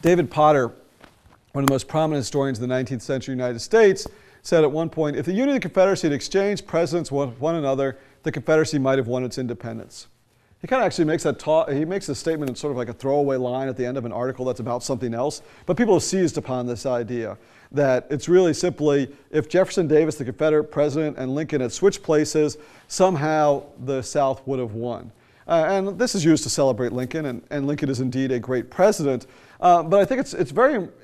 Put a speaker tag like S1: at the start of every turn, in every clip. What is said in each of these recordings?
S1: David Potter, one of the most prominent historians in the 19th century United States, said at one point, if the Union and the Confederacy had exchanged presidents with one another, the Confederacy might have won its independence. He kind of actually makes he makes a statement in sort of like a throwaway line at the end of an article that's about something else, but people have seized upon this idea that it's really simply if Jefferson Davis, the Confederate president, and Lincoln had switched places, somehow the South would have won. And this is used to celebrate Lincoln, and Lincoln is indeed a great president. But I think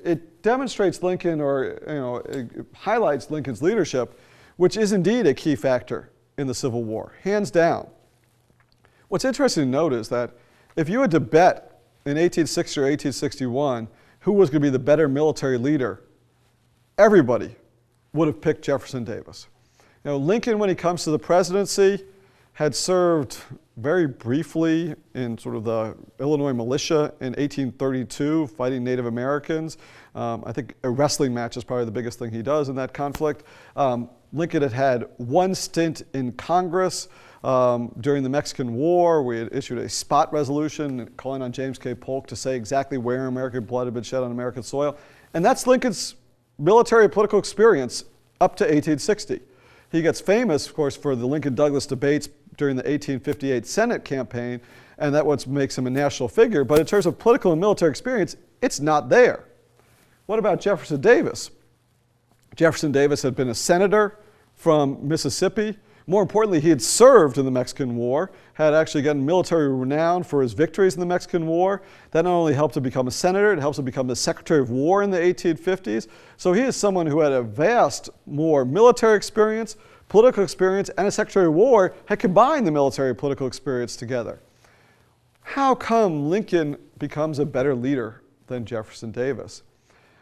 S1: it demonstrates Lincoln, or it highlights Lincoln's leadership, which is indeed a key factor in the Civil War, hands down. What's interesting to note is that if you had to bet in 1860 or 1861 who was going to be the better military leader, everybody would have picked Jefferson Davis. Lincoln, when he comes to the presidency, had served very briefly in sort of the Illinois militia in 1832, fighting Native Americans. I think a wrestling match is probably the biggest thing he does in that conflict. Lincoln had had one stint in Congress during the Mexican War. We had issued a spot resolution calling on James K. Polk to say exactly where American blood had been shed on American soil. And that's Lincoln's military political experience up to 1860. He gets famous, of course, for the Lincoln-Douglas debates during the 1858 Senate campaign, and that what makes him a national figure. But in terms of political and military experience, it's not there. What about Jefferson Davis? Jefferson Davis had been a senator from Mississippi. More importantly, he had served in the Mexican War, had actually gotten military renown for his victories in the Mexican War. That not only helped him become a senator, it helps him become the Secretary of War in the 1850s. So he is someone who had a vast more military experience, political experience, and a Secretary of War, had combined the military and political experience together. How come Lincoln becomes a better leader than Jefferson Davis?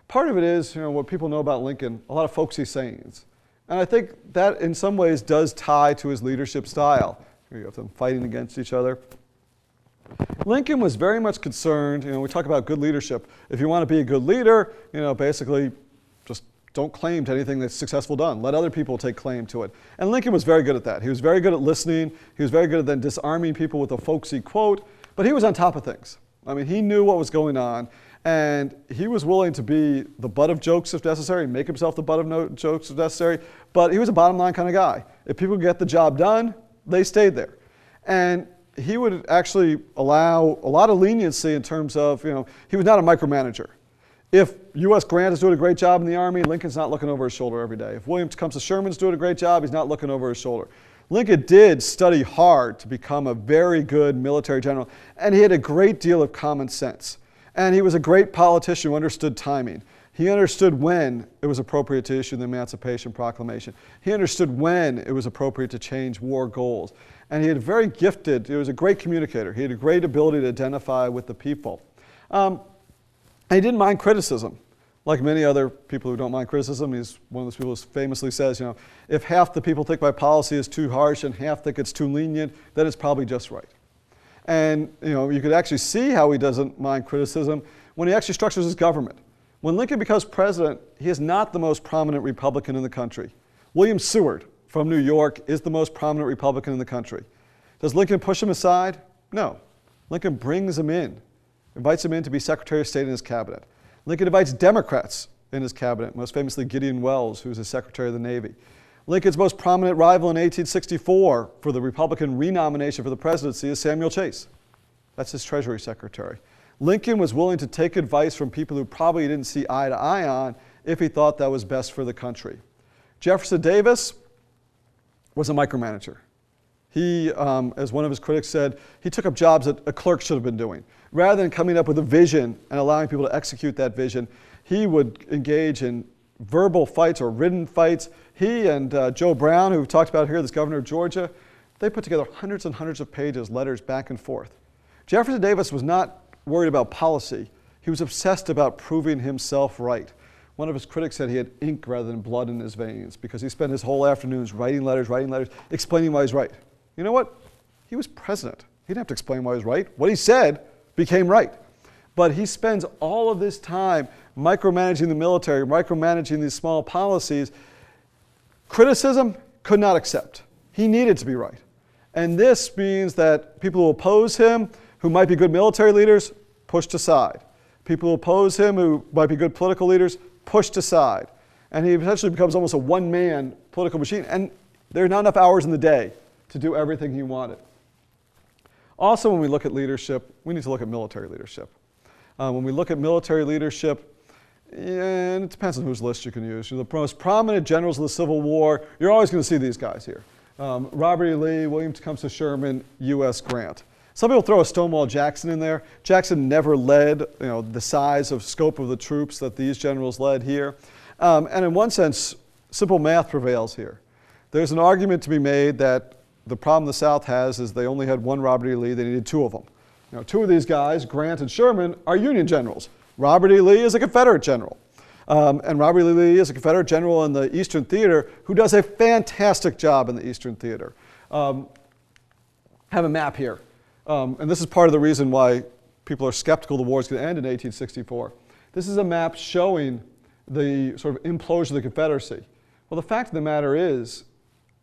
S1: Part of it is, what people know about Lincoln, a lot of folksy sayings. And I think that in some ways does tie to his leadership style. You have them fighting against each other. Lincoln was very much concerned, we talk about good leadership. If you want to be a good leader, basically just don't claim to anything that's successful done. Let other people take claim to it. And Lincoln was very good at that. He was very good at listening. He was very good at then disarming people with a folksy quote. But he was on top of things. I mean, he knew what was going on. And he was willing to be the butt of jokes if necessary, make himself the butt of jokes if necessary. But he was a bottom line kind of guy. If people could get the job done, they stayed there. And he would actually allow a lot of leniency in terms of, he was not a micromanager. If U.S. Grant is doing a great job in the Army, Lincoln's not looking over his shoulder every day. If William Tecumseh Sherman's doing a great job, he's not looking over his shoulder. Lincoln did study hard to become a very good military general, and he had a great deal of common sense. And he was a great politician who understood timing. He understood when it was appropriate to issue the Emancipation Proclamation. He understood when it was appropriate to change war goals. And he he was a great communicator. He had a great ability to identify with the people. And he didn't mind criticism. Like many other people who don't mind criticism, he's one of those people who famously says, if half the people think my policy is too harsh and half think it's too lenient, then it's probably just right. And you could actually see how he doesn't mind criticism when he actually structures his government. When Lincoln becomes president, he is not the most prominent Republican in the country. William Seward from New York is the most prominent Republican in the country. Does Lincoln push him aside? No. Lincoln brings him in, invites him in to be Secretary of State in his cabinet. Lincoln invites Democrats in his cabinet, most famously Gideon Welles, who's his Secretary of the Navy. Lincoln's most prominent rival in 1864 for the Republican renomination for the presidency is Samuel Chase. That's his Treasury Secretary. Lincoln was willing to take advice from people who probably didn't see eye to eye on if he thought that was best for the country. Jefferson Davis was a micromanager. He, as one of his critics said, he took up jobs that a clerk should have been doing. Rather than coming up with a vision and allowing people to execute that vision, he would engage in verbal fights or written fights. He and Joe Brown, who we've talked about here, this governor of Georgia, they put together hundreds and hundreds of pages, letters back and forth. Jefferson Davis was not worried about policy. He was obsessed about proving himself right. One of his critics said he had ink rather than blood in his veins because he spent his whole afternoons writing letters, explaining why he's right. You know what? He was president. He didn't have to explain why he was right. What he said became right. But he spends all of this time micromanaging the military, micromanaging these small policies. Criticism could not accept. He needed to be right. And this means that people who oppose him, who might be good military leaders, pushed aside. People who oppose him, who might be good political leaders, pushed aside. And he essentially becomes almost a one-man political machine. And there are not enough hours in the day to do everything he wanted. Also, when we look at leadership, we need to look at military leadership. When we look at military leadership, and it depends on whose list you can use. The most prominent generals of the Civil War, you're always going to see these guys here. Robert E. Lee, William Tecumseh Sherman, U.S. Grant. Some people throw a Stonewall Jackson in there. Jackson never led the size of scope of the troops that these generals led here. And in one sense, simple math prevails here. There's an argument to be made that the problem the South has is they only had one Robert E. Lee, they needed two of them. Two of these guys, Grant and Sherman, are Union generals. Robert E. Lee is a Confederate general. And Robert E. Lee is a Confederate general in the Eastern Theater who does a fantastic job in the Eastern Theater. Have a map here. And this is part of the reason why people are skeptical the war is going to end in 1864. This is a map showing the sort of implosion of the Confederacy. Well, the fact of the matter is,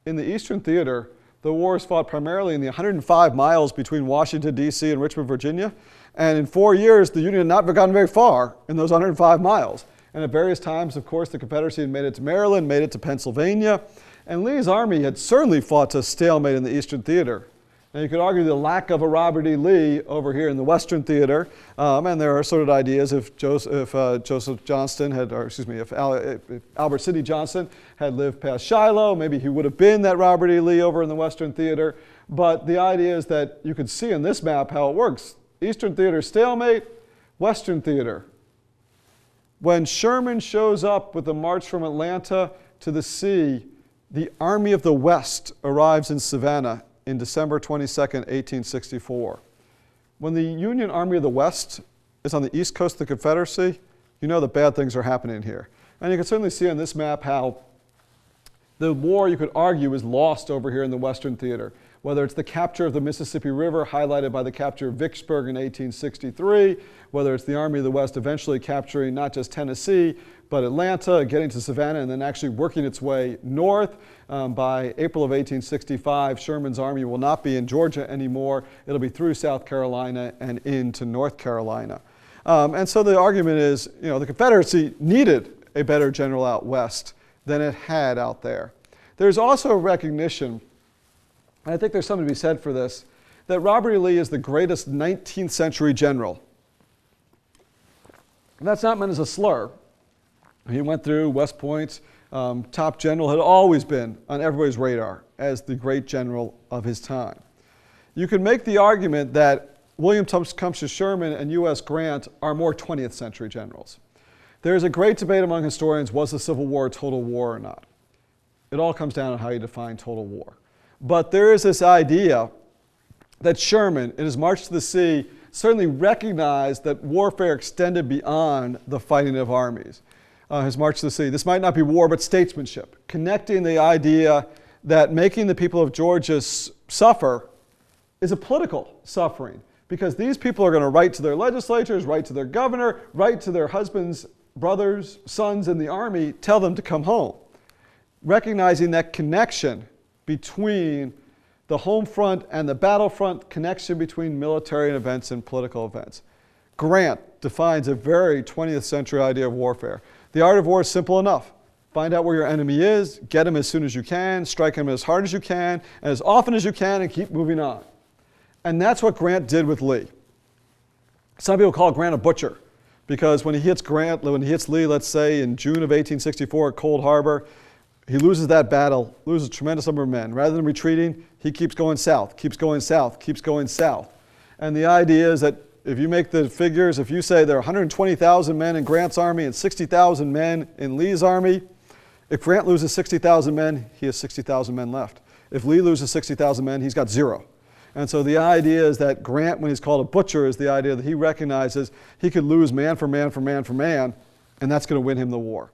S1: in the Eastern Theater, the war is fought primarily in the 105 miles between Washington, D.C. and Richmond, Virginia. And in 4 years, the Union had not gotten very far in those 105 miles. And at various times, of course, the Confederacy had made it to Maryland, made it to Pennsylvania. And Lee's army had certainly fought to stalemate in the Eastern Theater. Now, you could argue the lack of a Robert E. Lee over here in the Western Theater, and there are sort of ideas if Albert Sidney Johnston had lived past Shiloh, maybe he would have been that Robert E. Lee over in the Western Theater. But the idea is that you can see in this map how it works. Eastern Theater stalemate, Western Theater. When Sherman shows up with the march from Atlanta to the sea, the Army of the West arrives in Savannah in December 22nd, 1864. When the Union Army of the West is on the east coast of the Confederacy, you know that bad things are happening here. And you can certainly see on this map how the war, you could argue, is lost over here in the Western Theater. Whether it's the capture of the Mississippi River, highlighted by the capture of Vicksburg in 1863, whether it's the Army of the West eventually capturing not just Tennessee, but Atlanta, getting to Savannah, and then actually working its way north. By April of 1865, Sherman's army will not be in Georgia anymore. It'll be through South Carolina and into North Carolina. And so the argument is, the Confederacy needed a better general out west than it had out there. There's also a recognition, and I think there's something to be said for this, that Robert E. Lee is the greatest 19th century general. And that's not meant as a slur. He went through West Point, top general, had always been on everybody's radar as the great general of his time. You can make the argument that William Tecumseh Sherman and U.S. Grant are more 20th century generals. There's a great debate among historians, was the Civil War a total war or not? It all comes down to how you define total war. But there is this idea that Sherman, in his march to the sea, certainly recognized that warfare extended beyond the fighting of armies. His march to the sea. This might not be war, but statesmanship, connecting the idea that making the people of Georgia suffer is a political suffering, because these people are going to write to their legislatures, write to their governor, write to their husbands, brothers, sons in the army, tell them to come home. Recognizing that connection between the home front and the battlefront, connection between military events and political events. Grant defines a very 20th century idea of warfare. The art of war is simple enough. Find out where your enemy is, get him as soon as you can, strike him as hard as you can, and as often as you can, and keep moving on. And that's what Grant did with Lee. Some people call Grant a butcher, because when he hits Lee, let's say in June of 1864 at Cold Harbor, he loses that battle, loses a tremendous number of men. Rather than retreating, he keeps going south, keeps going south, keeps going south. And the idea is that if you make the figures, if you say there are 120,000 men in Grant's army and 60,000 men in Lee's army, if Grant loses 60,000 men, he has 60,000 men left. If Lee loses 60,000 men, he's got zero. And so the idea is that Grant, when he's called a butcher, is the idea that he recognizes he could lose man for man for man for man, and that's going to win him the war.